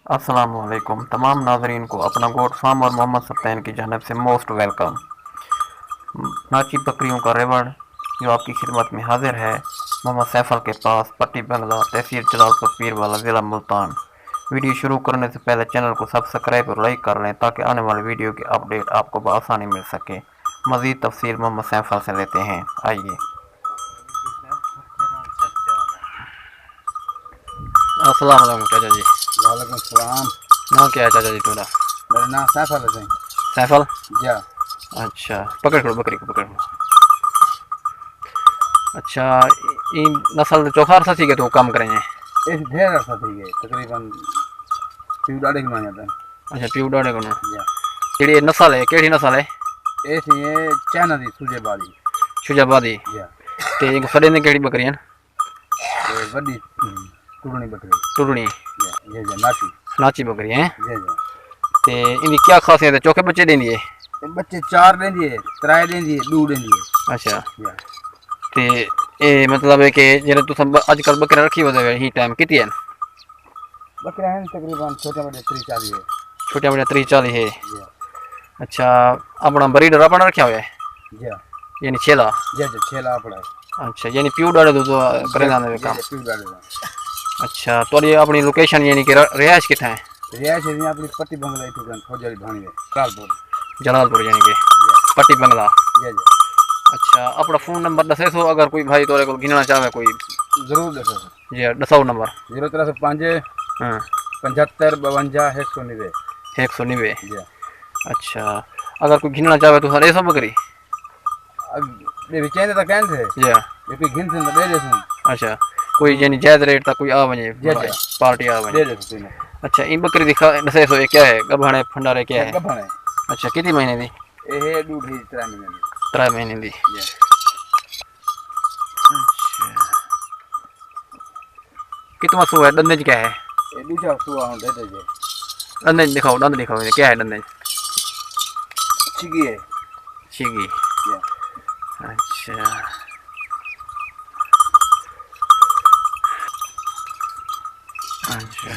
अस्सलामुअलैकुम तमाम नाजरीन को अपना गोट फार्म और मोहम्मद सत्तैन की जानब से मोस्ट वेलकम। नाची बकरियों का रेवड़ जो आपकी खिदमत में हाजिर है मोहम्मद सैफल के पास, पट्टी बंगला, तहसील जलालपुर पीर वाला, ज़िला मुल्तान। वीडियो शुरू करने से पहले चैनल को सब्सक्राइब और लाइक कर लें ताकि आने वाली वीडियो की अपडेट आपको बआसानी मिल सके। मज़ीद तफसील मोहम्मद सैफल से लेते हैं, आइए। अस्सलाम वालेकुम चाचा जी। वालेकुम सलाम। नाम क्या है चाचा जी थोड़ा? मेरा नाम सैफल है। सैफल जा। अच्छा, पकड़ करो बकरी को, पकड़ लो। अच्छा, इन नस्ल चौखार सा थी तो कम करें। इस ढेर अर्सा थी गए तकरीबन प्यू डाढ़े की मांगा था। अच्छा, प्यू डाढ़े को जा। केड़ी नस्ल है, केड़ी नस्ल है? ए थी ये चाइना दी सुजाबादी। शुजाबादी। जा। ते इनको सड़े ने केड़ी बकरी है? ये बड़ी टुरनी बकरी। टुरनी। ये जा नाची। नाची बकरी है। ये जा। ते इनकी क्या खासियत है? चौके बच्चे देंदी है? बच्चे 4 देंदी है, 3 देंदी है, 2 देंदी है। अच्छा। जा। ते ए मतलब है कि जेरे तुस आजकल बकरी रखी होवे ही टाइम कितनी है? बकरे हैं तकरीबन छोटे बड़े 30-40 है। छोटे बड़े 30-40 है। जा। अच्छा, अपना ब्रीडर अपना रखा हुआ है? जा। यानी छेला? जा जा छेला पड़ा है। अच्छा, यानी प्यू डाढ़े तो करे जाने काम। प्यू डाढ़े। अच्छा, तो ये अपनी लोकेशन यानी कि रिहाइश कितना है? रिहाइश है अपनी पट्टी बंगला इथुकन फौजरी भाणी है जलालपुर। जलालपुर यानी कि पट्टी बंगला। जा जा। अच्छा, अपना फोन नंबर दसे सो अगर कोई भाई तोरे को गिनना चाहे कोई? जरूर दसो जी दसाओ नंबर। 0305 हाँ 75 52 190। 190। जी। अच्छा, अगर कोई गिनना चाहे तो सर ऐसा बकरी अब ये विचेंदे तक कहन थे जी। ये कोई गिन से दे दे सुन। अच्छा, कोई यानी जायज रेट तक कोई आ वने जी जी पार्टी आ दे वने। दे सुन। अच्छा, इन बकरी दिखा दसे सो ये क्या है? गभाने फंडारे क्या है? कब है अच्छा, कितनी महीने दी? ये है 2-3 महीने 3 महीने दी। जी। अच्छा, कितना सो है? दंदे क्या है? ये दूसरा सुआ हम दे दे जे दंदे दिखाओ, दंद दिखाओ, क्या है दंदे? छिगी है। छिगी। जी। अच्छा, अच्छा,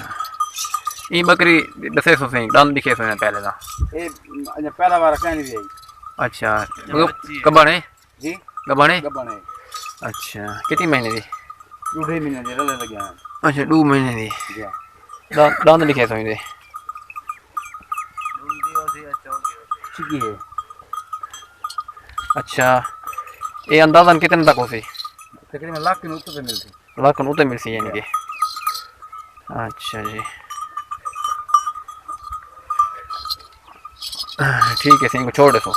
ये बकरी दसे सो सही दंद दिखे सो पहले दा? ये अजा पहला बार कहनी थी। अच्छा, गबाने जी गबाने। गबने। अच्छा, कितनी महीने दी? 2 महीने दे रले लगे हैं। अच्छा, 2 महीने दी। जी। दंद दिखे सो दे? छिगी है। अच्छा, ये अंदाजन कितने तक हो सी? तकरीबन लाख के ऊपर पे मिलती। लाख उते मिल सी यानी कि। अच्छा जी, ठीक है, सही को छोड़ दो।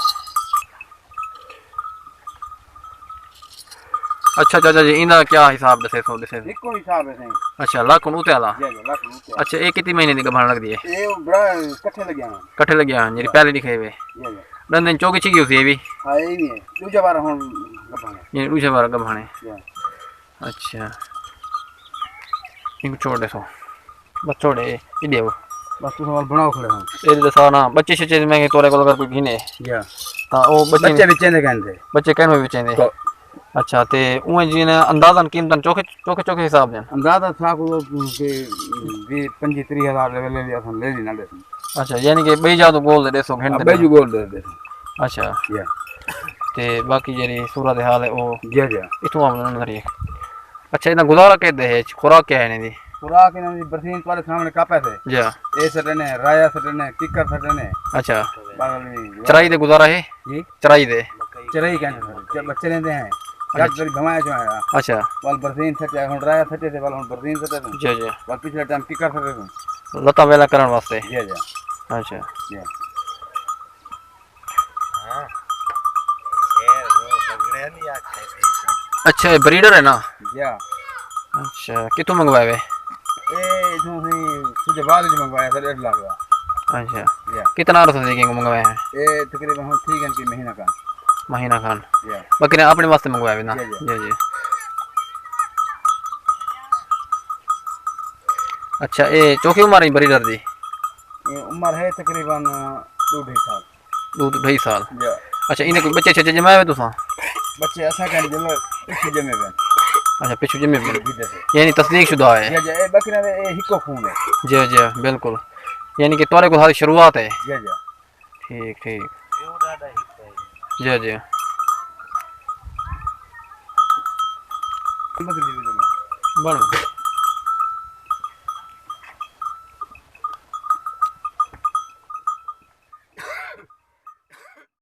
अच्छा चाचा जी, इनका क्या हिसाब दसे सो दसे? इको हिसाब है सही। अच्छा, लाख उते आला। जी जी लाख ऊपर। अच्छा, ये कितनी महीने दी गभान लग दी है? ये बड़ा इकट्ठे लगे हैं। कट्ठे लग गया जी पहले दिखे हुए जी जी। दंदन चौकी छिकी होती है भी? हाँ ये भी है दूसरा बार हम गबने। ये दूसरे बार गभाने। जी। अच्छा, इनको छोड़ दे सो बस, छोड़े ये देव बस तुम सवाल बनाओ खड़े हम। ये दसा ना बच्चे शच्चे में तोरे को अगर कोई गिने जी। ता ओ बच्चे बिचेंदे कहंदे। बच्चे कहने में चाहिए। तो अच्छा, ते उए जी ने अंदाजन कीमतन चौके चौके चौके हिसाब देन? अंदाजा था को के 20-25 हज़ार ले लिया हम ले ली ना दे। अच्छा, यानी कि बई जा तो गोल दे सो घंटे अबे जो गोल दे दे। अच्छा, जी। ते बाकी जेरी सूरत हाल है वो जी जी। इथों हम नजरिए। अच्छा, इना गुजारा के दे है, खुराक क्या है इनकी? खुराक इन्होंने बरसीन वाले सामने कापे थे। जी। ए सटने राया सटने किकर सटने। अच्छा, बागल में चराई दे गुजारा है? जी चराई दे चरई कहने बच्चे रहते हैं जब करी भमाया जो है। अच्छा, वाल बरसीन सटे हम राया सटे थे वाल हम बरसीन सटे थे। जी जी, वाल पिछले टाइम किकर सटे थे। लता वेला करने वास्ते। जी जी। अच्छा, जी। अच्छा, ये ब्रीडर है ना? जी। अच्छा, कितों मंगवाए वे? ए जो है तुझे बाद में मंगवाया था 1.5 लाख का। अच्छा, जी। कितना अर्सा से मंगवाए हैं? ए तकरीबन हम 3 घंटे की महीना का। महीना खान जी। बकरे अपने वास्ते मंगवाए ना? जी, जी। जी जी। अच्छा, ये चौकी उम्र है ब्रीडर दी? ये उम्र है तकरीबन 2-2.5 साल। 2-2.5 साल। जी। अच्छा, इन्हें कोई बच्चे छच्चे जमाए हुए तुसा? बच्चे ऐसा कहने जलो इस जमे पे। अच्छा पिछू जमे भी विद से यानी तस्दीक शुदा है। जी जी बकरियां दे हिको खून है। जी जी बिल्कुल यानी कि तोरे को सारी शुरुआत है। जी जी ठीक ठीक जी जी बकरी दी बन